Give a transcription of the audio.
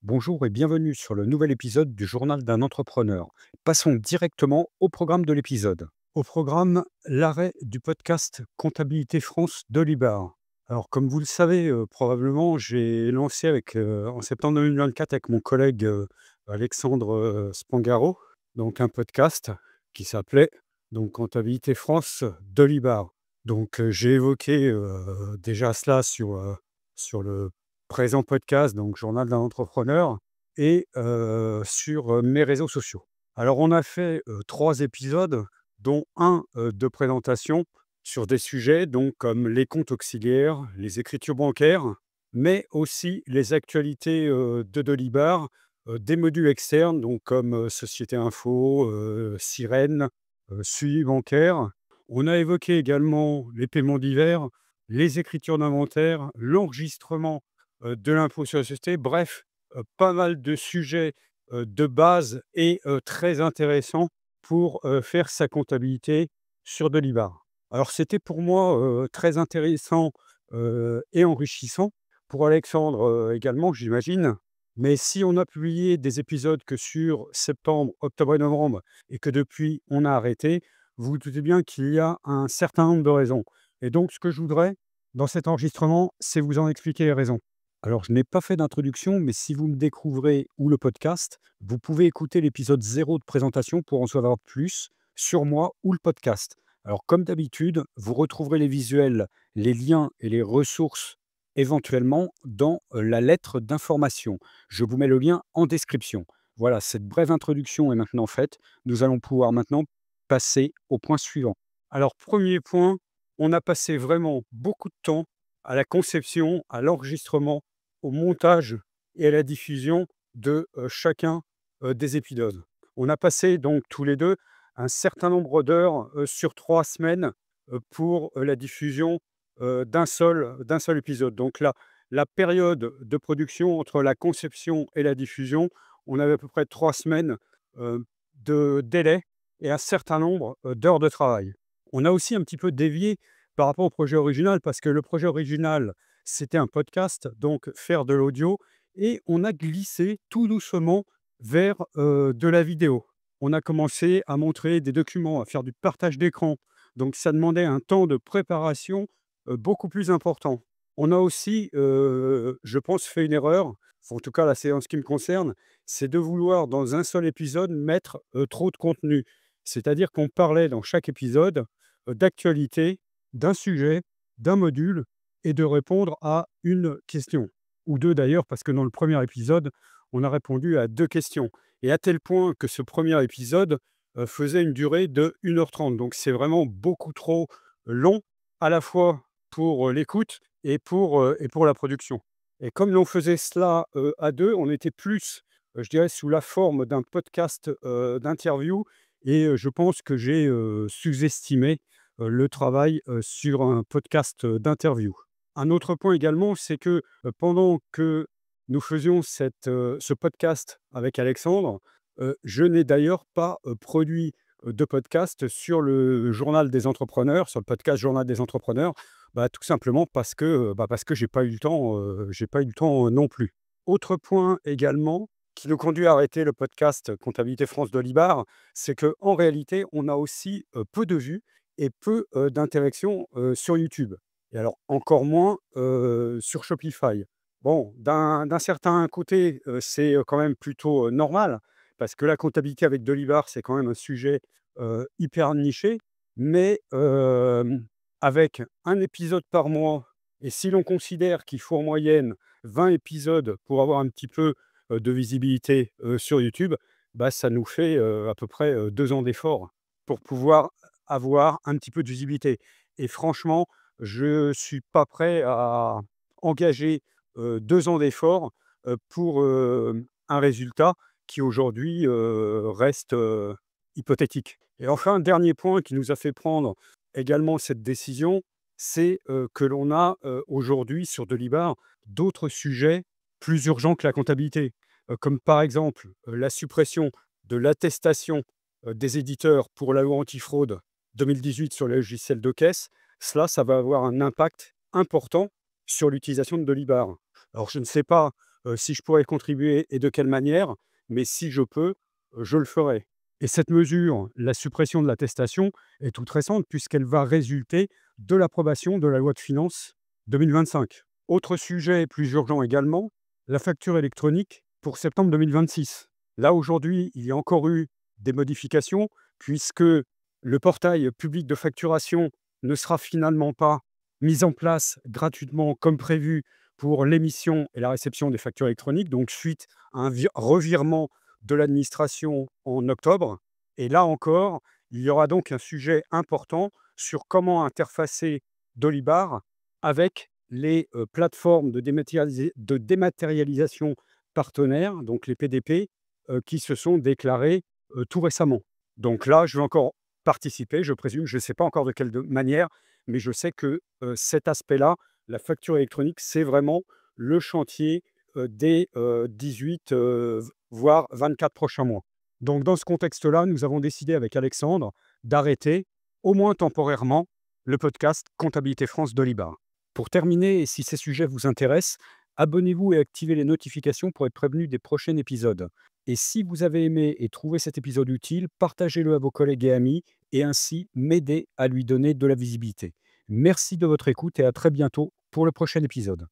Bonjour et bienvenue sur le nouvel épisode du Journal d'un entrepreneur. Passons directement au programme de l'épisode. Au programme, l'arrêt du podcast Comptabilité France d'Olibar. Alors, comme vous le savez, probablement, j'ai lancé en septembre 2024 avec mon collègue Alexandre Spangaro, donc un podcast qui s'appelait Comptabilité France d'Olibar. J'ai évoqué déjà cela sur le présent podcast, donc Journal d'un entrepreneur et sur, mes réseaux sociaux. Alors on a fait, 3 épisodes, dont un, de présentation sur des sujets donc comme les comptes auxiliaires, les écritures bancaires, mais aussi les actualités, de Delibar, des modules externes donc comme, Société Info, Sirène, Suivi bancaire. On a évoqué également les paiements divers, les écritures d'inventaire, l'enregistrement de l'impôt sur la société. Bref, pas mal de sujets, de base et très intéressants pour, faire sa comptabilité sur Delibar. Alors c'était pour moi, très intéressant, et enrichissant. Pour Alexandre, également, j'imagine. Mais si on a publié des épisodes que sur septembre, octobre et novembre et que depuis on a arrêté, vous vous doutez bien qu'il y a un certain nombre de raisons. Et donc ce que je voudrais dans cet enregistrement, c'est vous en expliquer les raisons. Alors, je n'ai pas fait d'introduction, mais si vous me découvrez ou le podcast, vous pouvez écouter l'épisode 0 de présentation pour en savoir plus sur moi ou le podcast. Alors, comme d'habitude, vous retrouverez les visuels, les liens et les ressources éventuellement dans la lettre d'information. Je vous mets le lien en description. Voilà, cette brève introduction est maintenant faite. Nous allons pouvoir maintenant passer au point suivant. Alors, premier point, on a passé vraiment beaucoup de temps à la conception, à l'enregistrement, au montage et à la diffusion de, chacun, des épisodes. On a passé donc tous les 2 un certain nombre d'heures, sur 3 semaines, pour, la diffusion, d'un seul épisode. Donc la période de production entre la conception et la diffusion, on avait à peu près 3 semaines, de délai et un certain nombre, d'heures de travail. On a aussi un petit peu dévié par rapport au projet original parce que le projet original, c'était un podcast, donc faire de l'audio et on a glissé tout doucement vers, de la vidéo. On a commencé à montrer des documents, à faire du partage d'écran, donc ça demandait un temps de préparation, beaucoup plus important. On a aussi, je pense, fait une erreur, enfin, en tout cas, là, c'est en ce qui me concerne, c'est de vouloir dans un seul épisode mettre, trop de contenu. C'est-à-dire qu'on parlait dans chaque épisode, d'actualité, d'un sujet, d'un module et de répondre à une question ou 2 d'ailleurs, parce que dans le premier épisode, on a répondu à 2 questions et à tel point que ce premier épisode, faisait une durée de 1 h 30. Donc c'est vraiment beaucoup trop long, à la fois pour, l'écoute et pour la production et comme l'on faisait cela, à 2, on était plus, je dirais sous la forme d'un podcast, d'interview et je pense que j'ai, sous-estimé, le travail, sur un podcast, d'interview. Un autre point également, c'est que, pendant que nous faisions ce podcast avec Alexandre, je n'ai d'ailleurs pas, produit, de podcast sur le journal des entrepreneurs, sur le podcast Journal des entrepreneurs. Bah, tout simplement parce que j'ai pas eu le temps, non plus. Autre point également qui nous conduit à arrêter le podcast Comptabilité France d'Olibar, c'est qu'en réalité, on a aussi, peu de vues et peu, d'interactions, sur YouTube et alors encore moins, sur Shopify. Bon, d'un certain côté, c'est, quand même plutôt, normal parce que la comptabilité avec Delibar, c'est quand même un sujet, hyper niché, mais avec un épisode par mois et si l'on considère qu'il faut en moyenne 20 épisodes pour avoir un petit peu, de visibilité, sur YouTube, bah, ça nous fait, à peu près, 2 ans d'efforts pour pouvoir avoir un petit peu de visibilité et franchement, je suis pas prêt à engager, 2 ans d'efforts, pour, un résultat qui aujourd'hui, reste, hypothétique et enfin, dernier point qui nous a fait prendre également cette décision, c'est, que l'on a, aujourd'hui sur Delibar d'autres sujets plus urgents que la comptabilité, comme par exemple, la suppression de l'attestation, des éditeurs pour la loi antifraude 2018 sur les logiciels de caisse. Ça va avoir un impact important sur l'utilisation de Delibar. Alors je ne sais pas, si je pourrais contribuer et de quelle manière, mais si je peux, je le ferai. Et cette mesure, la suppression de l'attestation, est toute récente puisqu'elle va résulter de l'approbation de la loi de finances 2025. Autre sujet plus urgent également, la facture électronique pour septembre 2026. Là, aujourd'hui, il y a encore eu des modifications puisque le portail public de facturation ne sera finalement pas mis en place gratuitement comme prévu pour l'émission et la réception des factures électroniques, donc suite à un revirement de l'administration en octobre. Et là encore, il y aura donc un sujet important sur comment interfacer Dolibar avec les plateformes de dématérialisation partenaires, donc les PDP, qui se sont déclarés tout récemment. Donc là, je vais encore participer, je présume, je ne sais pas encore de quelle manière, mais je sais que cet aspect-là, la facture électronique, c'est vraiment le chantier des 18, voire 24 prochains mois. Donc dans ce contexte-là, nous avons décidé avec Alexandre d'arrêter, au moins temporairement, le podcast Comptabilité France d'Olibar. Pour terminer, et si ces sujets vous intéressent, abonnez-vous et activez les notifications pour être prévenu des prochains épisodes. Et si vous avez aimé et trouvé cet épisode utile, partagez-le à vos collègues et amis et ainsi m'aider à lui donner de la visibilité. Merci de votre écoute et à très bientôt pour le prochain épisode.